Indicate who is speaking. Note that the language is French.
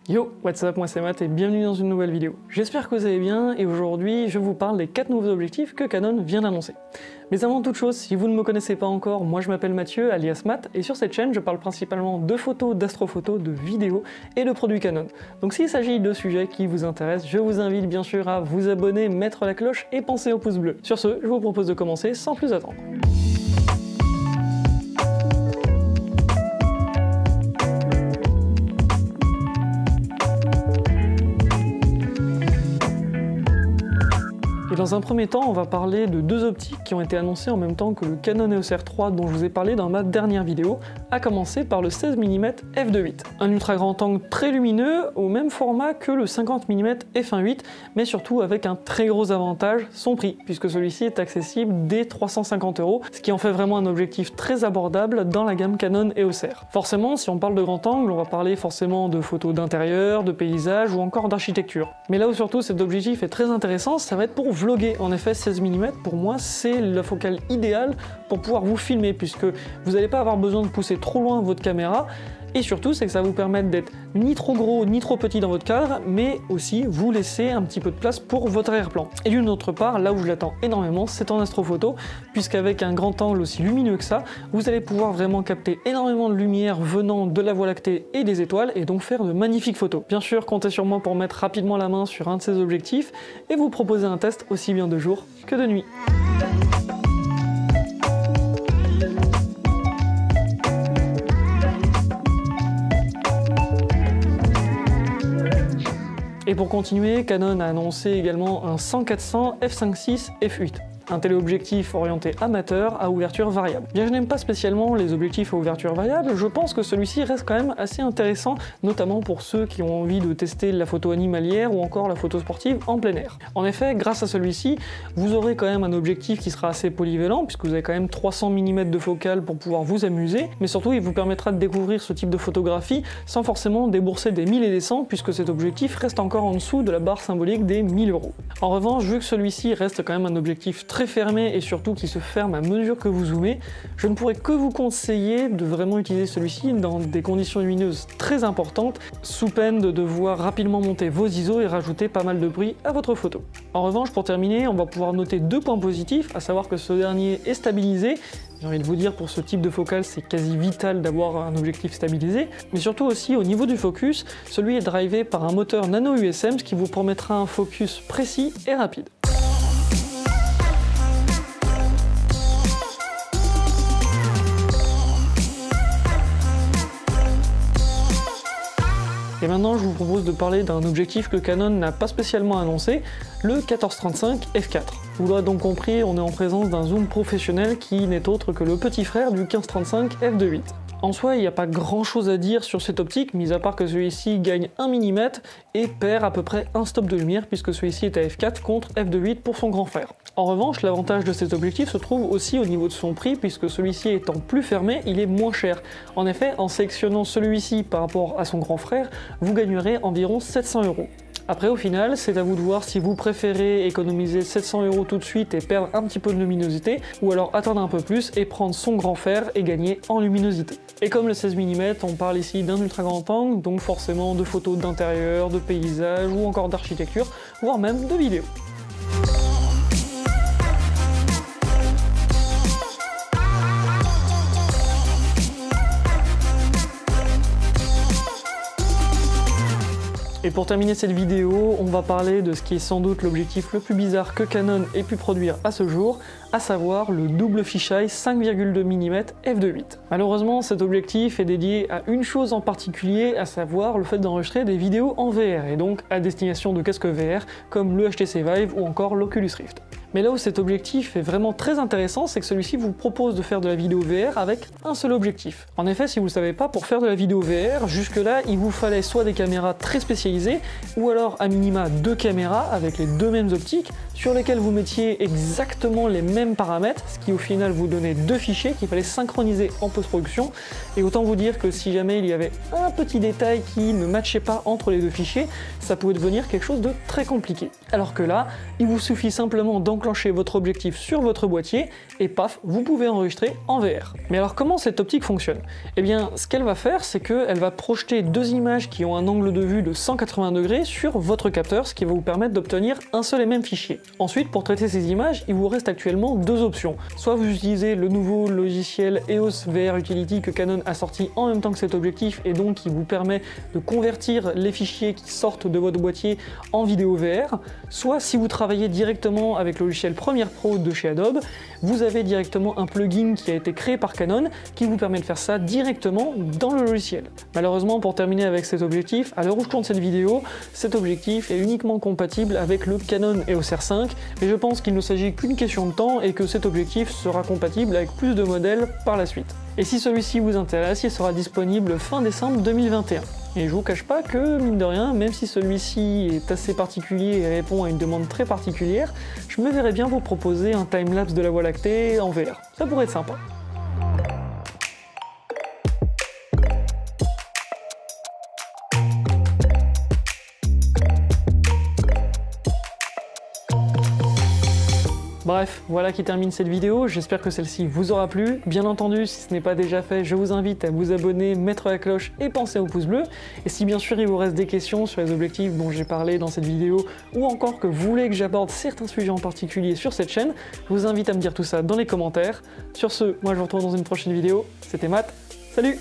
Speaker 1: Yo, what's up, moi c'est Matt et bienvenue dans une nouvelle vidéo. J'espère que vous allez bien et aujourd'hui je vous parle des 4 nouveaux objectifs que Canon vient d'annoncer. Mais avant toute chose, si vous ne me connaissez pas encore, moi je m'appelle Mathieu alias Matt et sur cette chaîne je parle principalement de photos, d'astrophotos, de vidéos et de produits Canon. Donc s'il s'agit de sujets qui vous intéressent, je vous invite bien sûr à vous abonner, mettre la cloche et penser au pouce bleu. Sur ce, je vous propose de commencer sans plus attendre. Et dans un premier temps, on va parler de deux optiques qui ont été annoncées en même temps que le Canon EOS R3 dont je vous ai parlé dans ma dernière vidéo, à commencer par le 16 mm f2.8. Un ultra grand angle très lumineux, au même format que le 50 mm f1.8, mais surtout avec un très gros avantage, son prix, puisque celui-ci est accessible dès 350 €, ce qui en fait vraiment un objectif très abordable dans la gamme Canon EOS R. Forcément, si on parle de grand angle, on va parler forcément de photos d'intérieur, de paysage ou encore d'architecture. Mais là où surtout cet objectif est très intéressant, ça va être pour vlogger. En effet, 16 mm pour moi c'est la focale idéale pour pouvoir vous filmer puisque vous n'allez pas avoir besoin de pousser trop loin votre caméra et surtout c'est que ça va vous permettre d'être ni trop gros ni trop petit dans votre cadre mais aussi vous laisser un petit peu de place pour votre arrière-plan. Et d'une autre part, là où je l'attends énormément, c'est en astrophoto puisqu'avec un grand angle aussi lumineux que ça, vous allez pouvoir vraiment capter énormément de lumière venant de la Voie lactée et des étoiles et donc faire de magnifiques photos. Bien sûr, comptez sur moi pour mettre rapidement la main sur un de ces objectifs et vous proposer un test aussi bien de jour que de nuit. Et pour continuer, Canon a annoncé également un 100-400 f5.6 f8. Un téléobjectif orienté amateur à ouverture variable. Bien, je n'aime pas spécialement les objectifs à ouverture variable, je pense que celui-ci reste quand même assez intéressant, notamment pour ceux qui ont envie de tester la photo animalière ou encore la photo sportive en plein air. En effet, grâce à celui-ci, vous aurez quand même un objectif qui sera assez polyvalent, puisque vous avez quand même 300 mm de focale pour pouvoir vous amuser, mais surtout il vous permettra de découvrir ce type de photographie sans forcément débourser des 1000 et des 100, puisque cet objectif reste encore en dessous de la barre symbolique des 1000 €. En revanche, vu que celui-ci reste quand même un objectif très fermé et surtout qui se ferme à mesure que vous zoomez, je ne pourrais que vous conseiller de vraiment utiliser celui-ci dans des conditions lumineuses très importantes, sous peine de devoir rapidement monter vos ISO et rajouter pas mal de bruit à votre photo. En revanche, pour terminer, on va pouvoir noter deux points positifs, à savoir que ce dernier est stabilisé. J'ai envie de vous dire, pour ce type de focale, c'est quasi vital d'avoir un objectif stabilisé, mais surtout aussi au niveau du focus, celui est drivé par un moteur nano USM, ce qui vous permettra un focus précis et rapide. Et maintenant, je vous propose de parler d'un objectif que Canon n'a pas spécialement annoncé, le 14-35 f4. Vous l'aurez donc compris, on est en présence d'un zoom professionnel qui n'est autre que le petit frère du 15-35 f2.8. En soi, il n'y a pas grand chose à dire sur cette optique, mis à part que celui-ci gagne 1 mm et perd à peu près un stop de lumière puisque celui-ci est à f4 contre f2.8 pour son grand frère. En revanche, l'avantage de cet objectif se trouve aussi au niveau de son prix puisque celui-ci étant plus fermé, il est moins cher. En effet, en sélectionnant celui-ci par rapport à son grand frère, vous gagnerez environ 700 €. Après, au final, c'est à vous de voir si vous préférez économiser 700 € tout de suite et perdre un petit peu de luminosité, ou alors attendre un peu plus et prendre son grand frère et gagner en luminosité. Et comme le 16 mm, on parle ici d'un ultra grand angle, donc forcément de photos d'intérieur, de paysage ou encore d'architecture, voire même de vidéos. Et pour terminer cette vidéo, on va parler de ce qui est sans doute l'objectif le plus bizarre que Canon ait pu produire à ce jour, à savoir le double fisheye 5,2 mm f2.8. Malheureusement, cet objectif est dédié à une chose en particulier, à savoir le fait d'enregistrer des vidéos en VR, et donc à destination de casques VR comme le HTC Vive ou encore l'Oculus Rift. Mais là où cet objectif est vraiment très intéressant, c'est que celui-ci vous propose de faire de la vidéo VR avec un seul objectif. En effet, si vous ne le savez pas, pour faire de la vidéo VR, jusque-là, il vous fallait soit des caméras très spécialisées, ou alors à minima 2 caméras avec les deux mêmes optiques, sur lesquelles vous mettiez exactement les mêmes paramètres, ce qui au final vous donnait 2 fichiers qu'il fallait synchroniser en post-production. Et autant vous dire que si jamais il y avait un petit détail qui ne matchait pas entre les deux fichiers, ça pouvait devenir quelque chose de très compliqué. Alors que là, il vous suffit simplement d'encoder enclenchez votre objectif sur votre boîtier et paf, vous pouvez enregistrer en VR. Mais alors comment cette optique fonctionne? Eh bien, ce qu'elle va faire, c'est qu'elle va projeter deux images qui ont un angle de vue de 180 degrés sur votre capteur, ce qui va vous permettre d'obtenir un seul et même fichier. Ensuite, pour traiter ces images, il vous reste actuellement deux options. Soit vous utilisez le nouveau logiciel EOS VR Utility que Canon a sorti en même temps que cet objectif et donc qui vous permet de convertir les fichiers qui sortent de votre boîtier en vidéo VR, soit si vous travaillez directement avec le logiciel Premiere Pro de chez Adobe, vous avez directement un plugin qui a été créé par Canon qui vous permet de faire ça directement dans le logiciel. Malheureusement, pour terminer avec cet objectif, à l'heure où je tourne cette vidéo, cet objectif est uniquement compatible avec le Canon EOS R5, mais je pense qu'il ne s'agit qu'une question de temps et que cet objectif sera compatible avec plus de modèles par la suite. Et si celui-ci vous intéresse, il sera disponible fin décembre 2021. Et je vous cache pas que, mine de rien, même si celui-ci est assez particulier et répond à une demande très particulière, je me verrais bien vous proposer un timelapse de la Voie lactée en VR. Ça pourrait être sympa. Bref, voilà qui termine cette vidéo, j'espère que celle-ci vous aura plu. Bien entendu, si ce n'est pas déjà fait, je vous invite à vous abonner, mettre la cloche et penser au pouce bleu. Et si bien sûr il vous reste des questions sur les objectifs dont j'ai parlé dans cette vidéo, ou encore que vous voulez que j'aborde certains sujets en particulier sur cette chaîne, je vous invite à me dire tout ça dans les commentaires. Sur ce, moi je vous retrouve dans une prochaine vidéo, c'était Matt, salut!